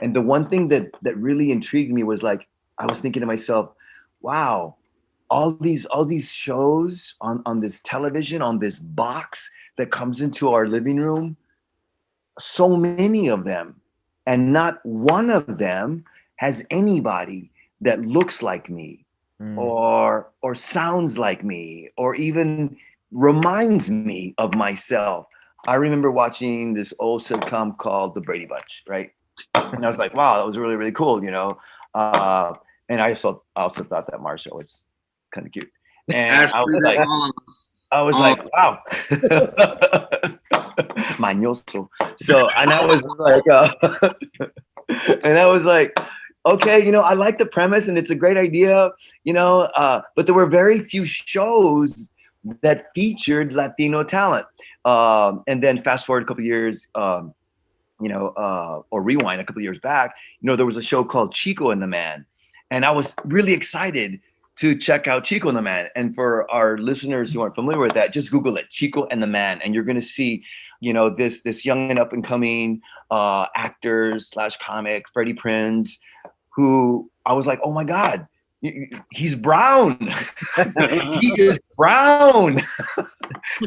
And the one thing that really intrigued me was like, I was thinking to myself, wow, all these shows on this television, on this box that comes into our living room, so many of them, and not one of them has anybody that looks like me Mm. or sounds like me or even reminds me of myself. I remember watching this old sitcom called The Brady Bunch, right? And I was like, wow, that was really, really cool, you know. Uh, and I also thought that Marsha was kind of cute. And As we did all of us. I was All like, wow. Mañoso. So, and I was like, and I was like, okay, you know, I like the premise and it's a great idea, you know, but there were very few shows that featured Latino talent. And then fast forward a couple years, or rewind a couple years back, you know, there was a show called Chico and the Man. And I was really excited to check out Chico and the Man. And for our listeners who aren't familiar with that, just Google it, Chico and the Man, and you're going to see, you know, this young and up and coming actor slash comic, Freddie Prinze, who I was like, oh my God, he's brown. He is brown.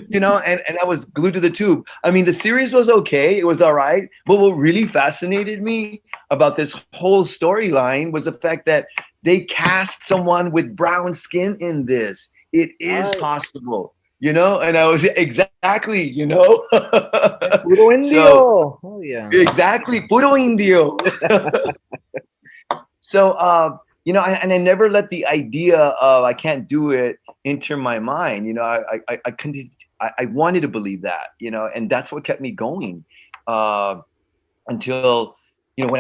You know, and I was glued to the tube. I mean, the series was okay, it was all right, but what really fascinated me about this whole storyline was the fact that they cast someone with brown skin in this. It is Nice. possible, you know, and I was exactly, you know. Puro So Indio. Oh yeah. exactly, puro indio. So, you know, and I never let the idea of I can't do it enter my mind. You know, I wanted to believe that, you know, and that's what kept me going until, you know,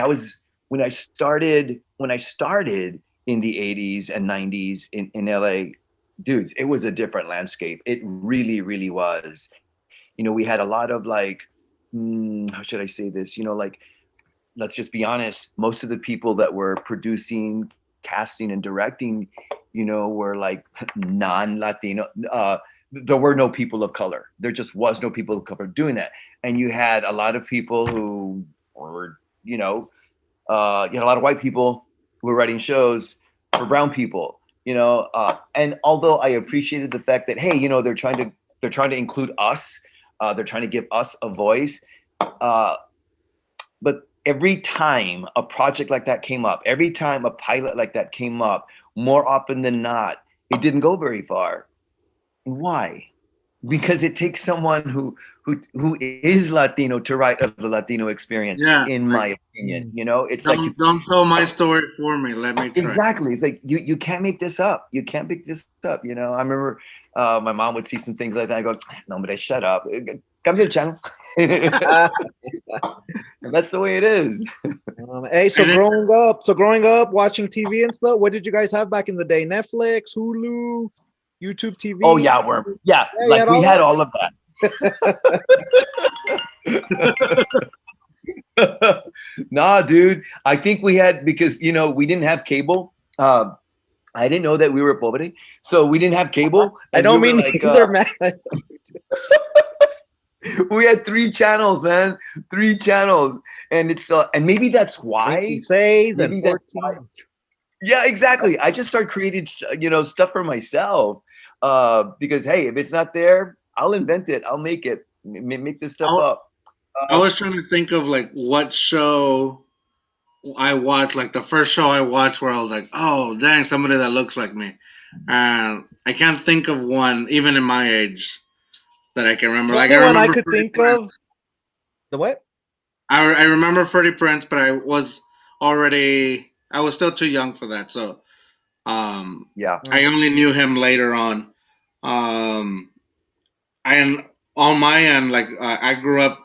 when I started in the 80s and 90s in LA, dudes, it was a different landscape. It really, really was. You know, we had a lot of like, how should I say this? You know, like, let's just be honest, most of the people that were producing, casting, and directing, you know, were like non-Latino. There were no people of color. There just was no people of color doing that. And you had a lot of people who were, you had a lot of white people who were writing shows for brown people, you know. And although I appreciated the fact that, hey, you know, they're trying to include us, they're trying to give us a voice. Uh, but every time a project like that came up, every time a pilot like that came up, more often than not, it didn't go very far. Why? Because it takes someone who is Latino to write of the Latino experience, yeah, in my like opinion. Mm. You know, it's like don't tell my story for me. Let me try. exactly. It's like you can't make this up. You can't make this up. You know, I remember my mom would see some things like that. I go, no, but shut up. Cambia el channel. Ah, And that's the way it is. hey, so And then growing up, watching TV and stuff. What did you guys have back in the day? Netflix, Hulu, YouTube Oh TV. yeah, Worm. Yeah, Yeah, you like had we all had that. all of that. Nah, dude. I think we had because you know we didn't have cable. I didn't know that we were pobre, so we didn't have cable, I and don't we were mean like, neither, man. we had three channels, man, three channels, and it's and maybe that's why. 26 and Maybe that's why. 14. Yeah, exactly. I just started creating, you know, stuff for myself because hey, if it's not there, I'll invent it. I'll make it. Make this stuff I, up. I Uh, was trying to think of like what show I watched, like the first show I watched where I was like, oh, dang, somebody that looks like me. And I can't think of one, even in my age, that I can remember. The Like, only I one I remember could Freddie think of, Prinze. the what? I remember Freddie Prince, but I was still too young for that. So yeah. I Mm. only knew him later on. Um, and on my end, like, I grew up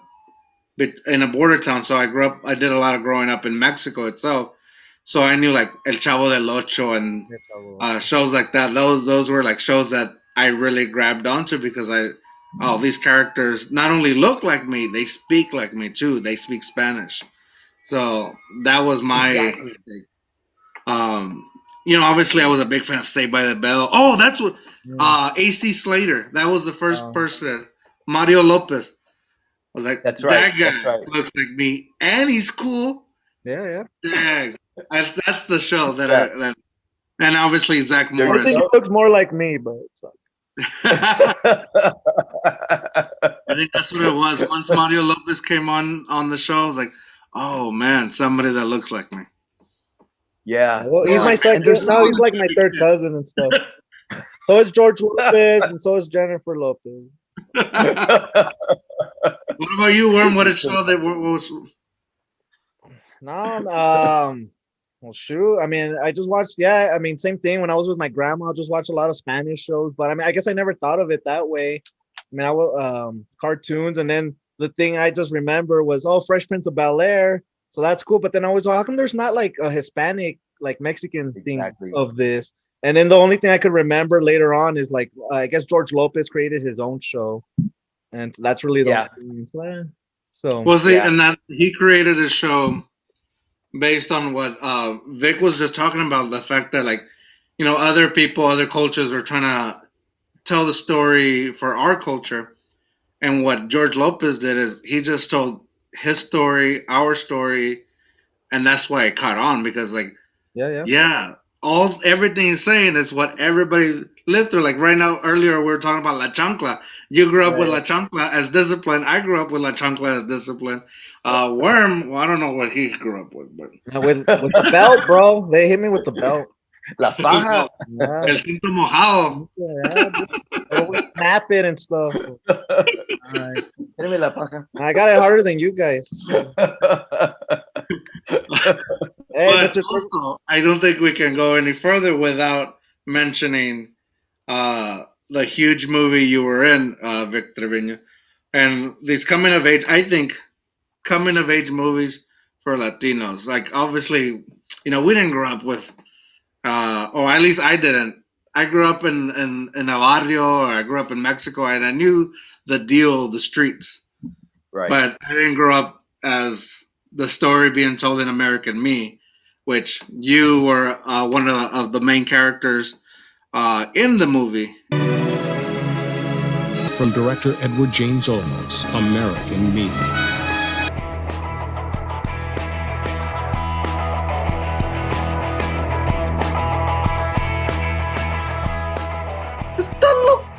in a border town, so I did a lot of growing up in Mexico itself. So I knew like El Chavo del Ocho and Yes, I will. shows like that. Those were like shows that I really grabbed onto because these characters not only look like me, they speak like me too. They speak Spanish. So that was my Exactly. um obviously I was a big fan of Saved by the Bell. Oh, that's what Mm. AC Slater. That was the first Um, person. Mario Lopez. I was like, That's right. that guy That's right. looks like me, and he's cool, Yeah. Dang. That's the show that Yeah. and obviously Zach There I you Morris. think go. he looks more like me, but it's I think that's what it was. Once Mario Lopez came on the show, I was like, oh man, somebody that looks like me. Yeah, well, he's yeah. my And there's second. so Now he's much. like my third cousin and stuff. So is George Lopez, and so is Jennifer Lopez. What about you, Worm? What did It's so show that was? No, well, shoot. I mean, I just watched. Yeah, I mean, same thing. When I was with my grandma, I just watched a lot of Spanish shows. But I mean, I guess I never thought of it that way. I mean, I will cartoons, and then the thing I just remember was, oh, Fresh Prince of Bel-Air. So that's cool. But then I was, how come there's not like a Hispanic, like Mexican thing Exactly. of this? And then the only thing I could remember later on is like, I guess George Lopez created his own show, and that's really the Yeah. only thing. So Well, see, Yeah. and that he created a show based on what Vic was just talking about, the fact that like, other people, other cultures are trying to tell the story for our culture. And what George Lopez did is he just told his story, our story, and that's why it caught on because like, yeah. yeah, everything he's saying is what everybody lived through. Like right now, earlier we were talking about La Chancla. You grew up with La Chancla as discipline. I grew up with La Chancla as discipline. Worm, well, I don't know what he grew up with, but With the belt, bro. They hit me with the belt. La faja. Yeah, El cinto mojado. yeah. They always snap it and stuff. Alright. Dime la faja. I got it harder than you guys. Hey, But Mr. also, I don't think we can go any further without mentioning the huge movie you were in, Vic Trevino. And these coming of age, I think, coming of age movies for Latinos. Like, obviously, we didn't grow up with, or at least I didn't. I grew up in a barrio, or I grew up in Mexico, and I knew the deal, the streets. Right. But I didn't grow up as the story being told in American Me, which you were one of the main characters in the movie. From director Edward James Olmos, American Me. Está loco.